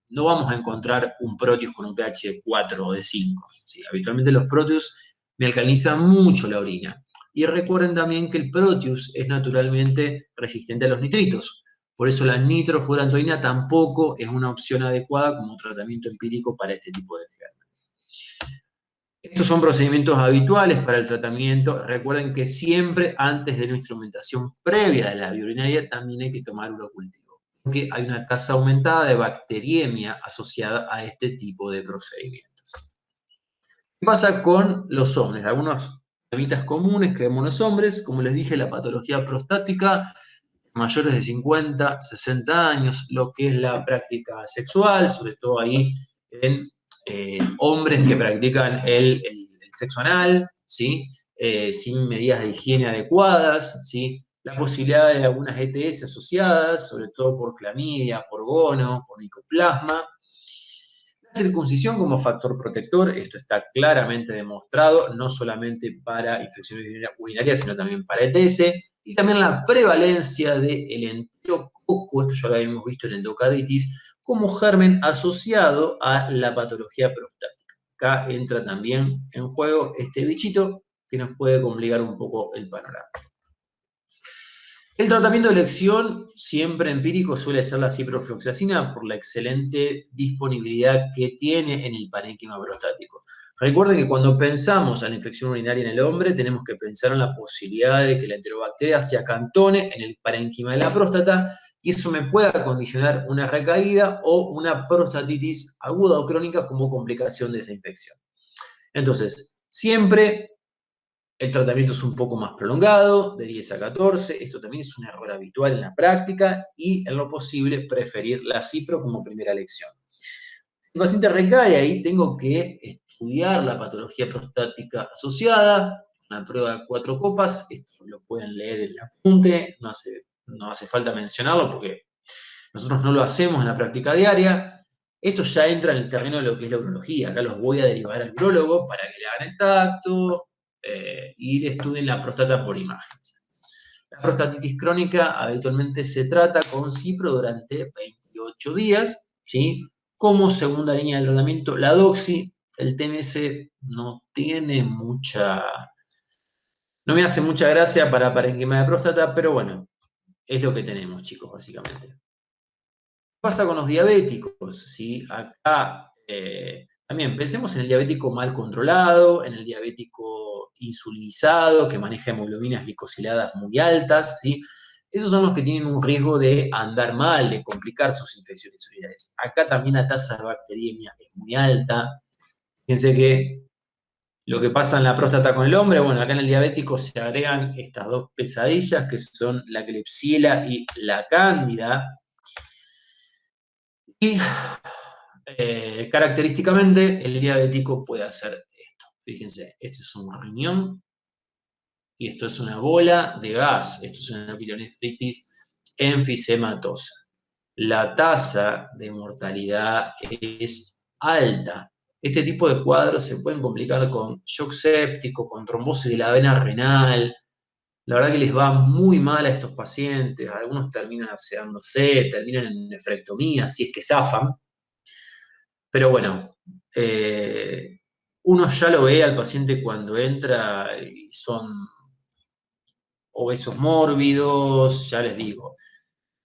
No vamos a encontrar un Proteus con un pH de 4 o de 5. ¿Sí? Habitualmente los Proteus me alcalinizan mucho la orina. Y recuerden también que el Proteus es naturalmente resistente a los nitritos. Por eso la nitrofurantoína tampoco es una opción adecuada como tratamiento empírico para este tipo de gérmenes. Estos son procedimientos habituales para el tratamiento. Recuerden que siempre antes de una instrumentación previa de la vía urinaria también hay que tomar urocultivo, porque hay una tasa aumentada de bacteriemia asociada a este tipo de procedimientos. ¿Qué pasa con los hombres? Algunos problemitas comunes que vemos en los hombres, como les dije, la patología prostática, mayores de 50, 60 años, lo que es la práctica sexual, sobre todo ahí en hombres que practican el sexo anal, ¿sí? Sin medidas de higiene adecuadas, ¿sí? La posibilidad de algunas ETS asociadas, sobre todo por clamidia, por gono, por micoplasma. La circuncisión como factor protector, esto está claramente demostrado, no solamente para infecciones urinarias, sino también para ETS, y también la prevalencia del enterococo, esto ya lo habíamos visto en endocarditis, como germen asociado a la patología prostática. Acá entra también en juego este bichito que nos puede complicar un poco el panorama. El tratamiento de elección, siempre empírico, suele ser la ciprofloxacina por la excelente disponibilidad que tiene en el parénquima prostático. Recuerden que cuando pensamos en la infección urinaria en el hombre, tenemos que pensar en la posibilidad de que la enterobacteria se acantone en el parénquima de la próstata y eso me pueda condicionar una recaída o una prostatitis aguda o crónica como complicación de esa infección. Entonces, siempre El tratamiento es un poco más prolongado, de 10 a 14. Esto también es un error habitual en la práctica y, en lo posible, preferir la cipro como primera elección. El paciente recae, ahí tengo que estudiar la patología prostática asociada, una prueba de 4 copas. Esto lo pueden leer en el apunte, no hace falta mencionarlo porque nosotros no lo hacemos en la práctica diaria. Esto ya entra en el terreno de lo que es la urología. Acá los voy a derivar al urólogo para que le hagan el tacto y le estudien la próstata por imágenes. La prostatitis crónica habitualmente se trata con cipro durante 28 días, ¿sí? Como segunda línea de tratamiento, la doxi. El TMS no tiene mucha... No me hace mucha gracia para parenquima de próstata, pero bueno, es lo que tenemos, chicos, básicamente. Pasa con los diabéticos, ¿sí? Acá también pensemos en el diabético mal controlado, en el diabético insulinizado, que maneja hemoglobinas glicosiladas muy altas, ¿sí? Esos son los que tienen un riesgo de andar mal, de complicar sus infecciones urinarias. Acá también la tasa de bacteriemia es muy alta. Fíjense que lo que pasa en la próstata con el hombre, bueno, acá en el diabético se agregan estas dos pesadillas que son la Klebsiella y la Cándida. Y característicamente, el diabético puede hacer esto. Fíjense, esto es un riñón y esto es una bola de gas. Esto es una pielonefritis enfisematosa. La tasa de mortalidad es alta. Este tipo de cuadros se pueden complicar con shock séptico, con trombosis de la vena renal. La verdad que les va muy mal a estos pacientes. Algunos terminan abscedándose, terminan en nefrectomía, si es que zafan. Pero bueno, uno ya lo ve al paciente cuando entra y son obesos mórbidos, ya les digo,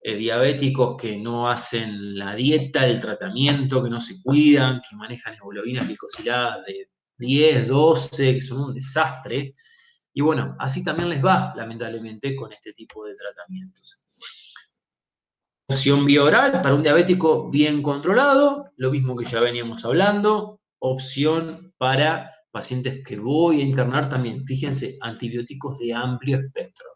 diabéticos que no hacen la dieta, el tratamiento, que no se cuidan, que manejan hemoglobinas glicosiladas de 10, 12, que son un desastre. Y bueno, así también les va, lamentablemente, con este tipo de tratamientos. Opción vía oral para un diabético bien controlado, lo mismo que ya veníamos hablando. Opción para pacientes que voy a internar también, fíjense, antibióticos de amplio espectro.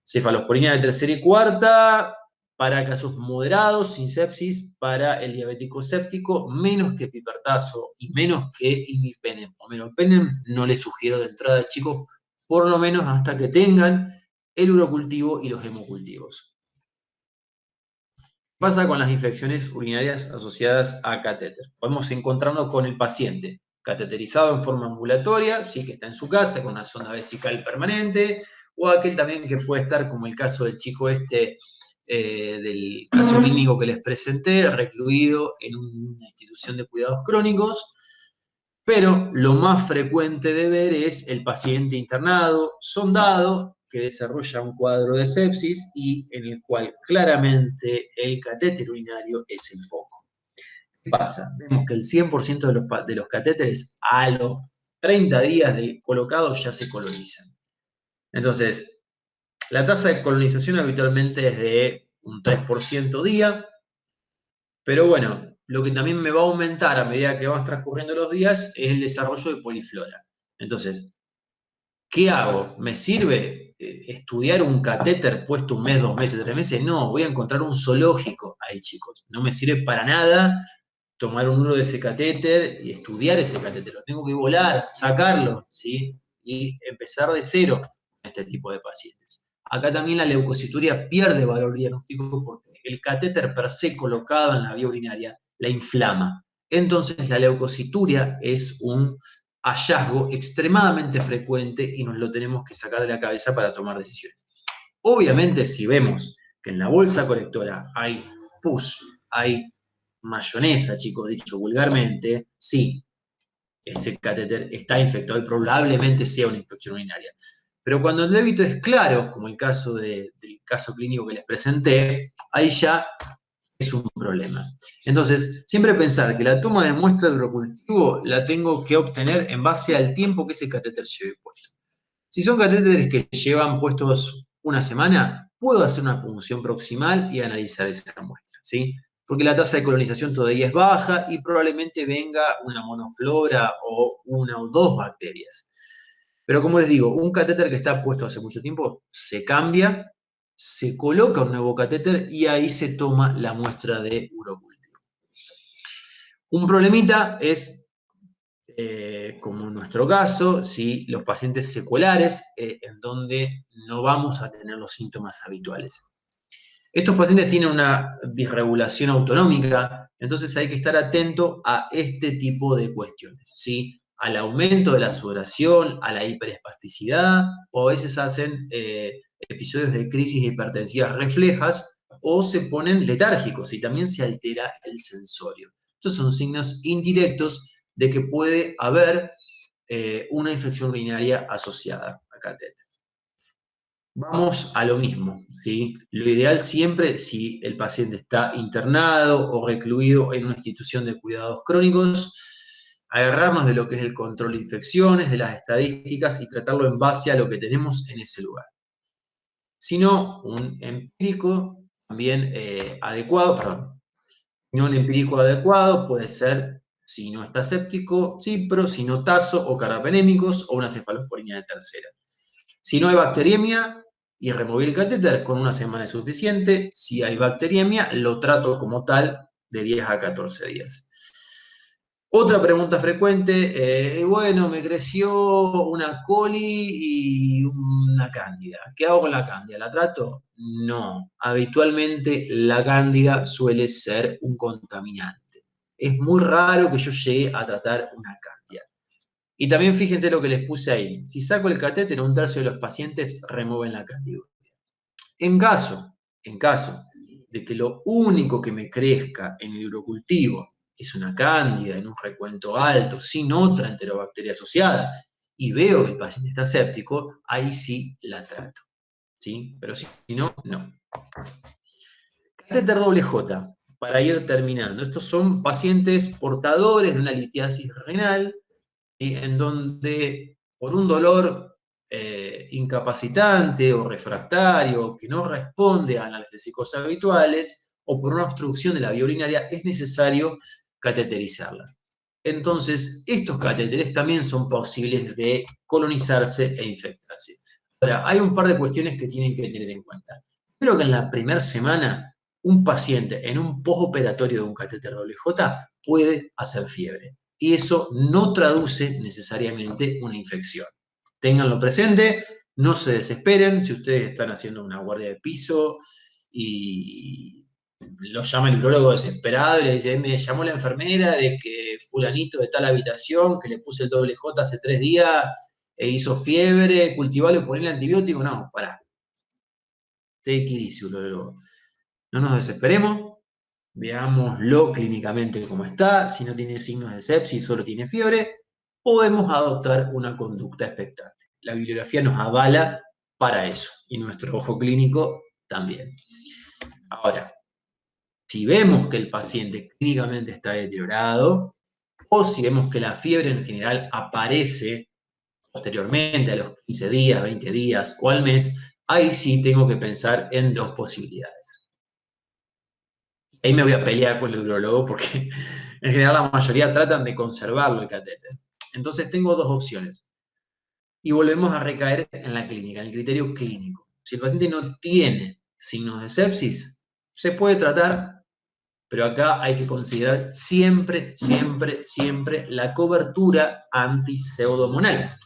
Cefalosporina de tercera y cuarta, para casos moderados, sin sepsis, para el diabético séptico, menos que pipertazo y menos que imipenem o meropenem, no les sugiero de entrada, chicos, por lo menos hasta que tengan el urocultivo y los hemocultivos. ¿Qué pasa con las infecciones urinarias asociadas a catéter? Podemos encontrarnos con el paciente cateterizado en forma ambulatoria, sí, que está en su casa con una sonda vesical permanente, o aquel también que puede estar, como el caso del chico del caso clínico que les presenté, recluido en una institución de cuidados crónicos. Pero lo más frecuente de ver es el paciente internado, sondado, que desarrolla un cuadro de sepsis y en el cual claramente el catéter urinario es el foco. ¿Qué pasa? Vemos que el 100% de los catéteres a los 30 días de colocados ya se colonizan. Entonces, la tasa de colonización habitualmente es de un 3% día, pero bueno, lo que también me va a aumentar a medida que van transcurriendo los días es el desarrollo de poliflora. Entonces, ¿qué hago? ¿Me sirve estudiar un catéter puesto un mes, 2 meses, 3 meses? No, voy a encontrar un zoológico ahí, chicos. No me sirve para nada tomar un uno de ese catéter y estudiar ese catéter. Lo tengo que volar, sacarlo, ¿sí? Y empezar de cero con este tipo de pacientes. Acá también la leucocituria pierde valor diagnóstico porque el catéter per se colocado en la vía urinaria la inflama. Entonces la leucocituria es un hallazgo extremadamente frecuente y nos lo tenemos que sacar de la cabeza para tomar decisiones. Obviamente, si vemos que en la bolsa colectora hay pus, hay mayonesa, chicos, dicho vulgarmente, sí, ese catéter está infectado y probablemente sea una infección urinaria. Pero cuando el débito es claro, como el caso del caso clínico que les presenté, ahí ya es un problema. Entonces, siempre pensar que la toma de muestra de urocultivo la tengo que obtener en base al tiempo que ese catéter lleve puesto. Si son catéteres que llevan puestos una semana, puedo hacer una punción proximal y analizar esa muestra, ¿sí? Porque la tasa de colonización todavía es baja y probablemente venga una monoflora o una o dos bacterias. Pero como les digo, un catéter que está puesto hace mucho tiempo se cambia, se coloca un nuevo catéter y ahí se toma la muestra de urocultivo. Un problemita es, como en nuestro caso, si los pacientes seculares, en donde no vamos a tener los síntomas habituales. Estos pacientes tienen una disregulación autonómica, entonces hay que estar atento a este tipo de cuestiones, ¿sí? Al aumento de la sudoración, a la hiperespasticidad, o a veces hacen episodios de crisis hipertensivas reflejas, o se ponen letárgicos y también se altera el sensorio. Estos son signos indirectos de que puede haber una infección urinaria asociada a catéter. Vamos a lo mismo, ¿sí? Lo ideal siempre, si el paciente está internado o recluido en una institución de cuidados crónicos, agarrarnos de lo que es el control de infecciones, de las estadísticas y tratarlo en base a lo que tenemos en ese lugar. Si no, un empírico también adecuado, perdón, no un empírico adecuado puede ser si no está séptico, cipro, sinotazo o carrapenémicos o una cefalosporina de tercera. Si no hay bacteriemia y removí el catéter, con una semana es suficiente. Si hay bacteriemia, lo trato como tal de 10 a 14 días. Otra pregunta frecuente, bueno, me creció una coli y una cándida. ¿Qué hago con la cándida? ¿La trato? No. Habitualmente la cándida suele ser un contaminante. Es muy raro que yo llegue a tratar una cándida. Y también fíjense lo que les puse ahí. Si saco el catéter, un tercio de los pacientes remueven la cándida. En caso de que lo único que me crezca en el urocultivo es una cándida en un recuento alto, sin otra enterobacteria asociada, y veo que el paciente está séptico, ahí sí la trato. ¿Sí? Pero si no, no. Catéter doble J, para ir terminando. Estos son pacientes portadores de una litiasis renal, ¿sí? En donde por un dolor incapacitante o refractario que no responde a analgésicos habituales o por una obstrucción de la vía urinaria es necesario cateterizarla. Entonces, estos catéteres también son posibles de colonizarse e infectarse. Ahora, hay un par de cuestiones que tienen que tener en cuenta. Primero que en la primera semana, un paciente en un postoperatorio de un catéter WJ puede hacer fiebre. Y eso no traduce necesariamente una infección. Ténganlo presente, no se desesperen si ustedes están haciendo una guardia de piso y lo llama el urólogo desesperado y le dice, me llamó la enfermera de que fulanito de tal habitación, que le puse el doble J hace 3 días, e hizo fiebre, cultivalo y ponle antibiótico. No, pará. Take it easy, urólogo. No nos desesperemos, veámoslo clínicamente cómo está. Si no tiene signos de sepsis, solo tiene fiebre, podemos adoptar una conducta expectante. La bibliografía nos avala para eso y nuestro ojo clínico también. Ahora, si vemos que el paciente clínicamente está deteriorado o si vemos que la fiebre en general aparece posteriormente a los 15 días, 20 días o al mes, ahí sí tengo que pensar en dos posibilidades. Ahí me voy a pelear con el urologo porque en general la mayoría tratan de conservarlo el catéter. Entonces tengo dos opciones. Y volvemos a recaer en la clínica, en el criterio clínico. Si el paciente no tiene signos de sepsis, se puede tratar, pero acá hay que considerar siempre, siempre, siempre la cobertura antipseudomonal.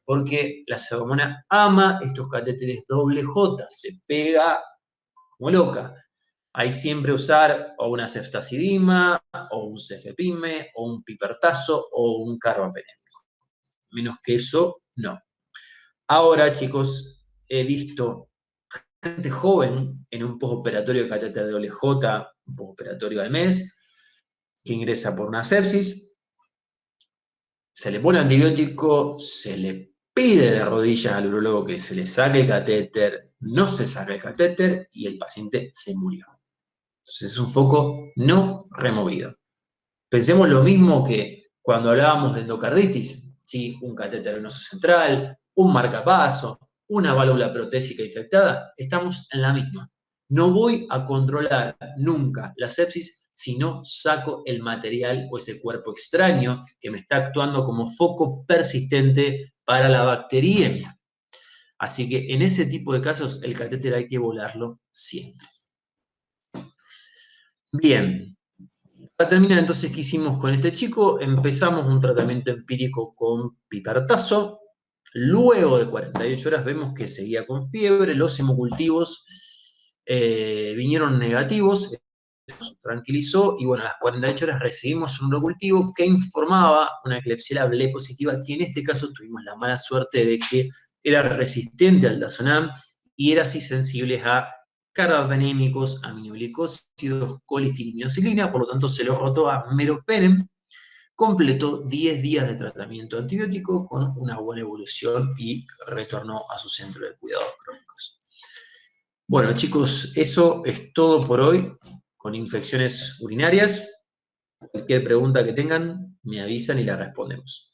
Porque la pseudomonas ama estos catéteres doble J, se pega como loca. Hay siempre usar o una ceftazidima, o un cefepime, o un pipertazo, o un carbapenémico. Menos que eso, no. Ahora, chicos, he visto gente joven en un postoperatorio de catéter de OLJ, un postoperatorio al mes, que ingresa por una sepsis, se le pone antibiótico, se le pide de rodillas al urólogo que se le saque el catéter, no se saca el catéter y el paciente se murió. Entonces es un foco no removido. Pensemos lo mismo que cuando hablábamos de endocarditis, ¿sí? Un catéter venoso central, un marcapaso, una válvula protésica infectada, estamos en la misma. No voy a controlar nunca la sepsis si no saco el material o ese cuerpo extraño que me está actuando como foco persistente para la bacteriemia. Así que en ese tipo de casos el catéter hay que volarlo siempre. Bien, para terminar entonces, ¿qué hicimos con este chico? Empezamos un tratamiento empírico con pipertazo. Luego de 48 horas vemos que seguía con fiebre, los hemocultivos vinieron negativos, nos tranquilizó y bueno, a las 48 horas recibimos un hemocultivo que informaba una Klebsiella B positiva, que en este caso tuvimos la mala suerte de que era resistente al Dazonam y era así sensible a carbapenémicos, aminoglicósidos, colistinimiocilina, por lo tanto se lo rotó a meropenem. Completó 10 días de tratamiento antibiótico con una buena evolución y retornó a su centro de cuidados crónicos. Bueno, chicos, eso es todo por hoy con infecciones urinarias. Cualquier pregunta que tengan, me avisan y la respondemos.